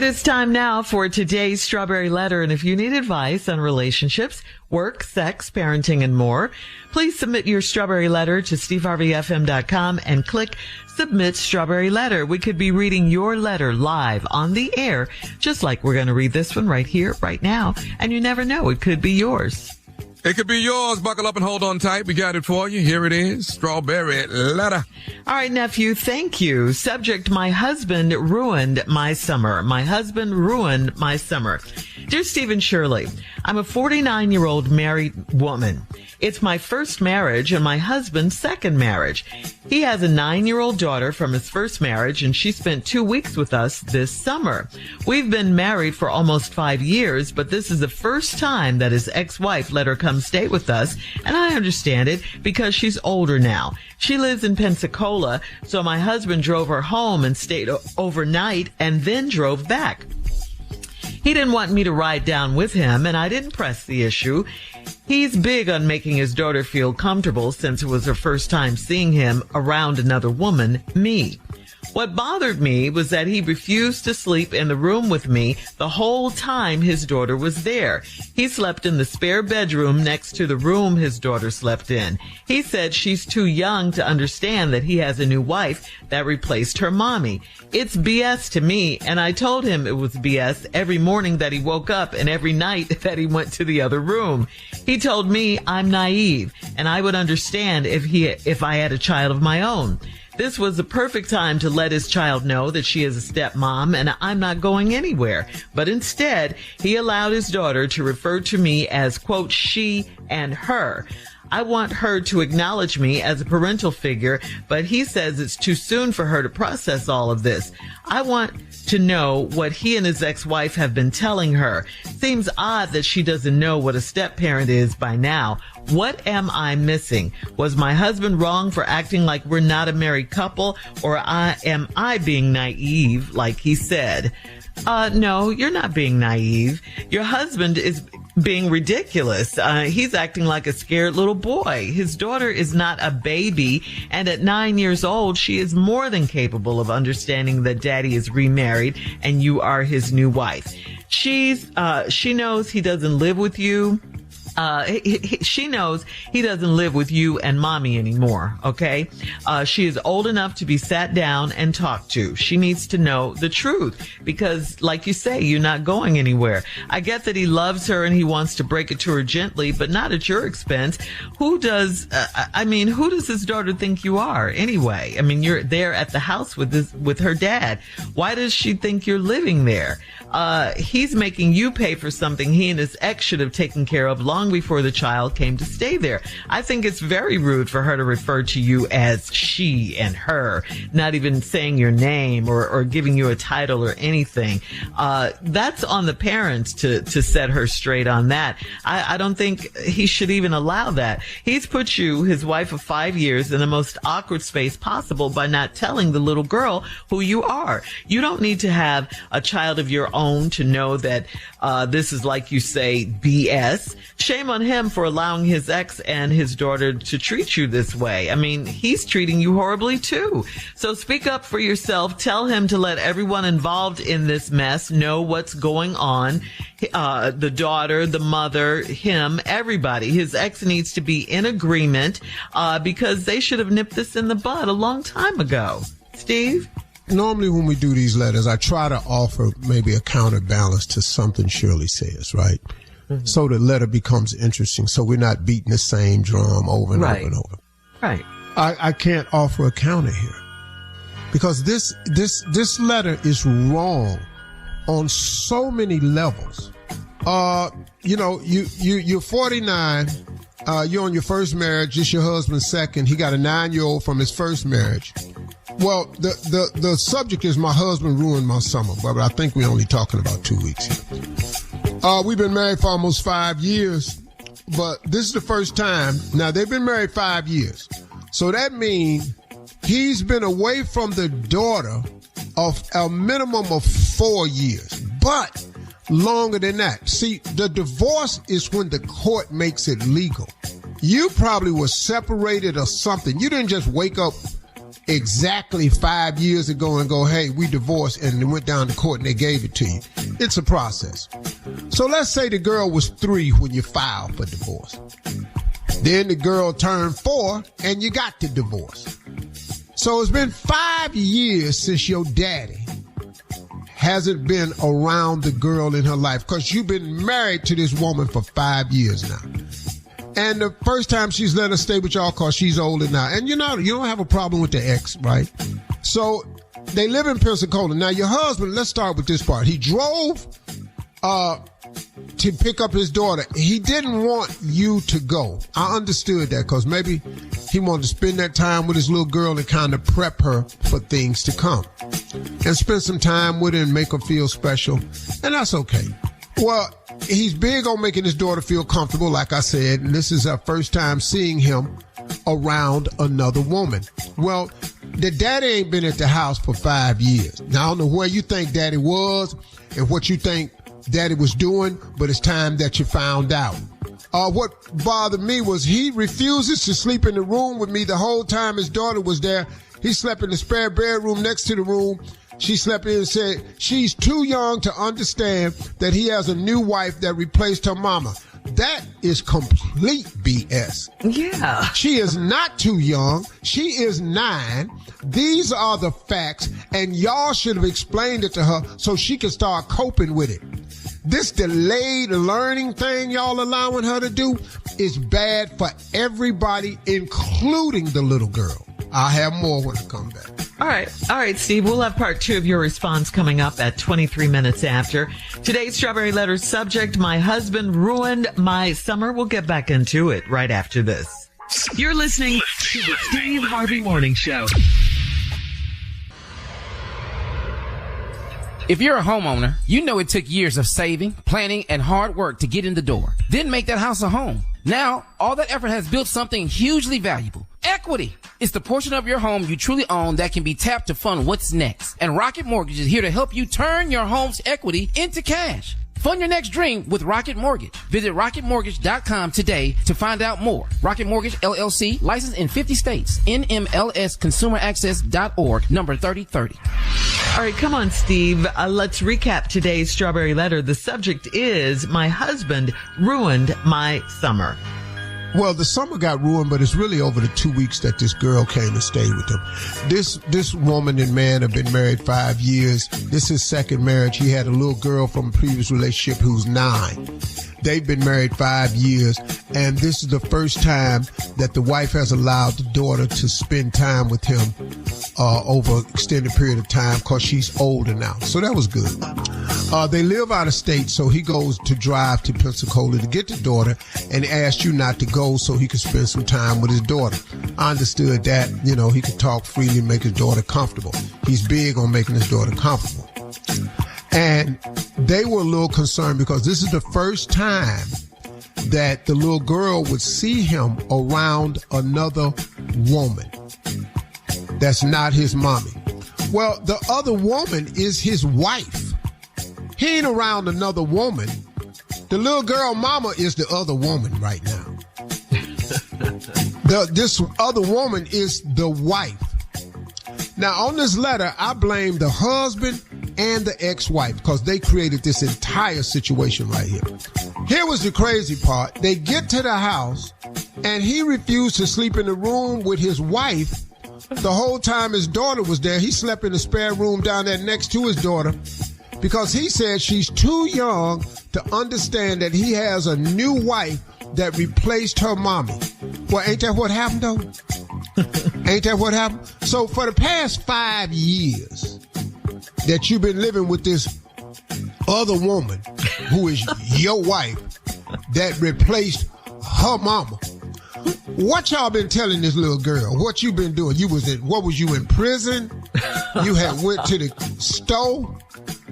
it's time now for today's Strawberry Letter. And if you need advice on relationships, work, sex, parenting, and more, please submit your Strawberry Letter to steveharveyfm.com and click Submit Strawberry Letter. We could be reading your letter live on the air, just like we're going to read this one right here, right now. And you never know, it could be yours. It could be yours. Buckle up and hold on tight. We got it for you. Here it is. Strawberry Letter. All right, nephew, thank you. Subject, my husband ruined my summer. My husband ruined my summer. Dear Steve and Shirley, I'm a 49-year-old married woman. It's my first marriage and my husband's second marriage. He has a 9-year-old daughter from his first marriage, and she spent 2 weeks with us this summer. We've been married for almost 5 years, but this is the first time that his ex-wife let her come stay with us, and I understand it because she's older now. She lives in Pensacola, so my husband drove her home and stayed overnight and then drove back. He didn't want me to ride down with him, and I didn't press the issue. He's big on making his daughter feel comfortable since it was her first time seeing him around another woman, me. What bothered me was that he refused to sleep in the room with me the whole time his daughter was there. He slept in the spare bedroom next to the room his daughter slept in. He said she's too young to understand that he has a new wife that replaced her mommy. It's BS to me, and I told him it was BS every morning that he woke up and every night that he went to the other room. He told me I'm naive, and I would understand if I had a child of my own. This was the perfect time to let his child know that she is a stepmom and I'm not going anywhere. But instead, he allowed his daughter to refer to me as, quote, she and her. I want her to acknowledge me as a parental figure, but he says it's too soon for her to process all of this. I want to know what he and his ex-wife have been telling her. Seems odd that she doesn't know what a step-parent is by now. What am I missing? Was my husband wrong for acting like we're not a married couple, or am I being naive like he said? No, you're not being naive. Your husband is being ridiculous. He's acting like a scared little boy. His daughter is not a baby, and at 9 years old, she is more than capable of understanding that daddy is remarried and you are his new wife. She knows he doesn't live with you. She knows he doesn't live with you and mommy anymore, okay? She is old enough to be sat down and talked to. She needs to know the truth because, like you say, you're not going anywhere. I get that he loves her and he wants to break it to her gently, but not at your expense. Who does his daughter think you are anyway? I mean, you're there at the house with her dad. Why does she think you're living there? He's making you pay for something he and his ex should have taken care of long before the child came to stay there. I think it's very rude for her to refer to you as she and her, not even saying your name or giving you a title or anything. That's on the parents to set her straight on that. I don't think he should even allow that. He's put you, his wife of 5 years, in the most awkward space possible by not telling the little girl who you are. You don't need to have a child of your own to know that this is, like you say, BS. Shame on him for allowing his ex and his daughter to treat you this way. I mean, he's treating you horribly too. So speak up for yourself. Tell him to let everyone involved in this mess know what's going on. The daughter, the mother, him, everybody. His ex needs to be in agreement because they should have nipped this in the bud a long time ago. Steve? Normally when we do these letters, I try to offer maybe a counterbalance to something Shirley says, right? Mm-hmm. So the letter becomes interesting, so we're not beating the same drum over and over and over. Right. I can't offer a counter here because this letter is wrong on so many levels. You're 49. You're on your first marriage. This your husband's second. He got a 9-year-old from his first marriage. Well, the subject is my husband ruined my summer, but I think we're only talking about 2 weeks here. We've been married for almost 5 years, but this is the first time. Now, they've been married 5 years. So that means he's been away from the daughter of a minimum of 4 years, but longer than that. See, the divorce is when the court makes it legal. You probably were separated or something. You didn't just wake up exactly 5 years ago and go, hey, we divorced, and they went down to court and they gave it to you. It's a process. So let's say the girl was 3 when you filed for divorce. Then the girl turned 4 and you got the divorce. So it's been 5 years since your daddy hasn't been around the girl in her life, because you've been married to this woman for 5 years now. And the first time she's let her stay with y'all because she's older now. And you know, you don't have a problem with the ex, right? So they live in Pensacola. Now your husband, let's start with this part. He drove to pick up his daughter. He didn't want you to go. I understood that, because maybe he wanted to spend that time with his little girl and kind of prep her for things to come. And spend some time with her and make her feel special. And that's okay. Well, he's big on making his daughter feel comfortable, like I said, and this is our first time seeing him around another woman. Well, the daddy ain't been at the house for 5 years. Now, I don't know where you think daddy was and what you think daddy was doing, but it's time that you found out. What bothered me was he refuses to sleep in the room with me the whole time his daughter was there. He slept in the spare bedroom next to the room she slept in and said she's too young to understand that he has a new wife that replaced her mama. That is complete BS. Yeah. She is not too young. She is 9. These are the facts, and y'all should have explained it to her so she can start coping with it. This delayed learning thing y'all allowing her to do is bad for everybody, including the little girl. I'll have more when I come back. All right, Steve, we'll have part 2 of your response coming up at 23 minutes after. Today's Strawberry Letter subject, my husband ruined my summer. We'll get back into it right after this. You're listening to the Steve Harvey Morning Show. If you're a homeowner, you know it took years of saving, planning, and hard work to get in the door. Then make that house a home. Now, all that effort has built something hugely valuable. Equity. It's the portion of your home you truly own that can be tapped to fund what's next. And Rocket Mortgage is here to help you turn your home's equity into cash. Fund your next dream with Rocket Mortgage. Visit rocketmortgage.com today to find out more. Rocket Mortgage, LLC, licensed in 50 states. NMLSconsumeraccess.org, number 3030. All right, come on, Steve. Let's recap today's Strawberry Letter. The subject is, my husband ruined my summer. Well, the summer got ruined, but it's really over the 2 weeks that this girl came and stayed with him. This woman and man have been married 5 years. This is his second marriage. He had a little girl from a previous relationship who's 9. They've been married 5 years, and this is the first time that the wife has allowed the daughter to spend time with him over an extended period of time, because she's older now. So that was good. They live out of state, so he goes to drive to Pensacola to get the daughter and asked you not to go so he could spend some time with his daughter. I understood that, he could talk freely and make his daughter comfortable. He's big on making his daughter comfortable. And they were a little concerned because this is the first time that the little girl would see him around another woman that's not his mommy. Well, the other woman is his wife. He ain't around another woman. The little girl mama is the other woman right now. This other woman is the wife. Now, on this letter, I blame the husband and the ex-wife because they created this entire situation right here. Here was the crazy part. They get to the house, and he refused to sleep in the room with his wife the whole time his daughter was there. He slept in the spare room down there next to his daughter because he said she's too young to understand that he has a new wife that replaced her mommy. Well, ain't that what happened, though? Ain't that what happened? So for the past 5 years that you've been living with this other woman who is your wife that replaced her mama, what y'all been telling this little girl? What you been doing? What was you in prison? You had went to the store?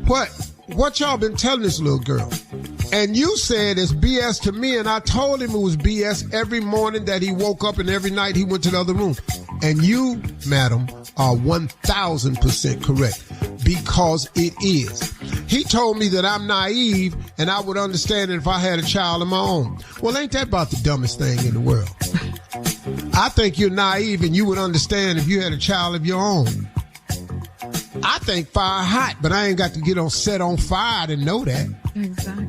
What y'all been telling this little girl? And you said it's BS to me, and I told him it was BS every morning that he woke up and every night he went to the other room. And you, madam, are 1,000% correct, because it is. He told me that I'm naive and I would understand it if I had a child of my own. Well, ain't that about the dumbest thing in the world? I think you're naive and you would understand if you had a child of your own. I think fire hot, but I ain't got to get set on fire to know that. Exactly.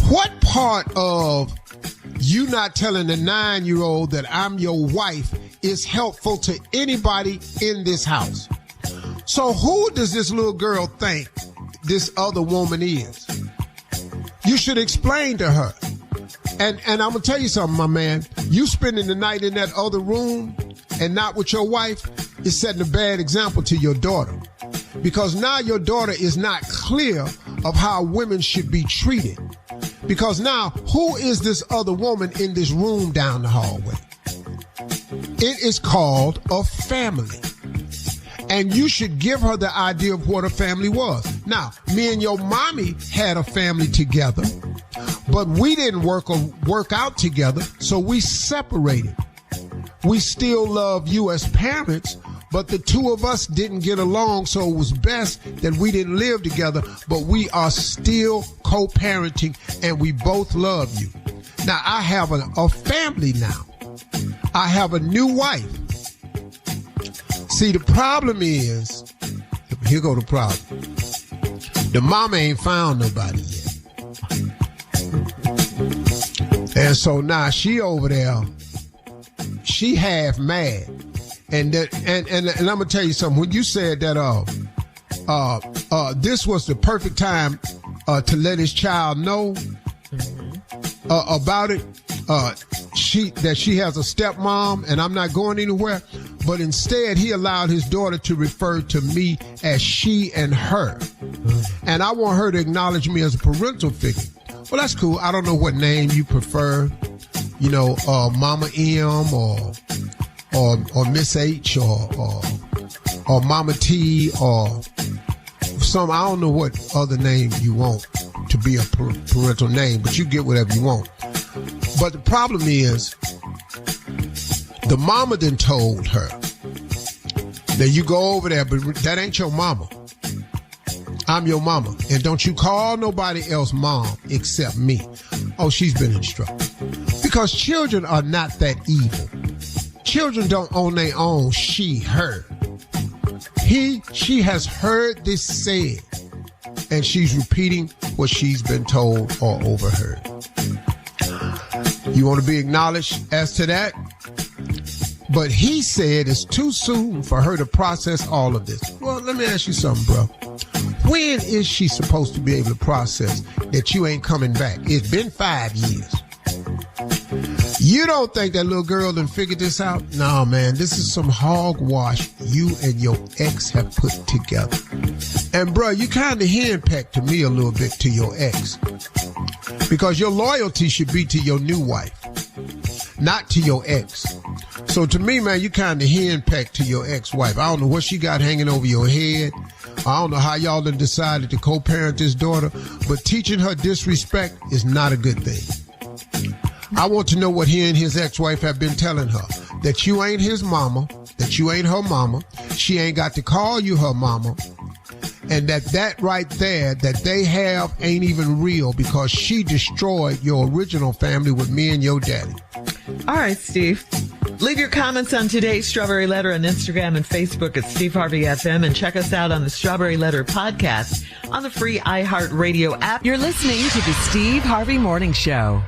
What part of you not telling the 9-year-old that I'm your wife is helpful to anybody in this house? So who does this little girl think this other woman is? You should explain to her. And I'm going to tell you something, my man. You spending the night in that other room and not with your wife is setting a bad example to your daughter. Because now your daughter is not clear of how women should be treated. Because now, who is this other woman in this room down the hallway? It is called a family. And you should give her the idea of what a family was. Now, me and your mommy had a family together, but we didn't work out together, so we separated. We still love you as parents, but the two of us didn't get along, so it was best that we didn't live together, but we are still co-parenting, and we both love you. Now, I have a family now. I have a new wife. See, the problem is, here go the problem. The mama ain't found nobody yet. And so now she over there, she half mad. And I'm gonna tell you something. When you said that this was the perfect time to let his child know about it, she has a stepmom and I'm not going anywhere. But instead, he allowed his daughter to refer to me as she and her. And I want her to acknowledge me as a parental figure. Well, that's cool. I don't know what name you prefer. You know, Mama M or Miss H or Mama T or some, I don't know what other name you want to be a parental name, but you get whatever you want. But the problem is, the mama then told her that you go over there, but that ain't your mama. I'm your mama. And don't you call nobody else mom except me. Oh, she's been instructed. Because children are not that evil. Children don't own their own she, her. She has heard this said, and she's repeating what she's been told or overheard. You want to be acknowledged as to that? But he said it's too soon for her to process all of this. Well, let me ask you something, bro. When is she supposed to be able to process that you ain't coming back? It's been 5 years. You don't think that little girl done figured this out? No, man, this is some hogwash you and your ex have put together. And, bro, you kind of henpecked to me a little bit to your ex. Because your loyalty should be to your new wife, not to your ex. So to me, man, you kind of henpecked to your ex-wife. I don't know what she got hanging over your head. I don't know how y'all done decided to co-parent this daughter, but teaching her disrespect is not a good thing. I want to know what he and his ex-wife have been telling her. That you ain't his mama, that you ain't her mama, she ain't got to call you her mama, and that right there that they have ain't even real because she destroyed your original family with me and your daddy. All right, Steve. Leave your comments on today's Strawberry Letter on Instagram and Facebook at Steve Harvey FM, and check us out on the Strawberry Letter podcast on the free iHeartRadio app. You're listening to the Steve Harvey Morning Show.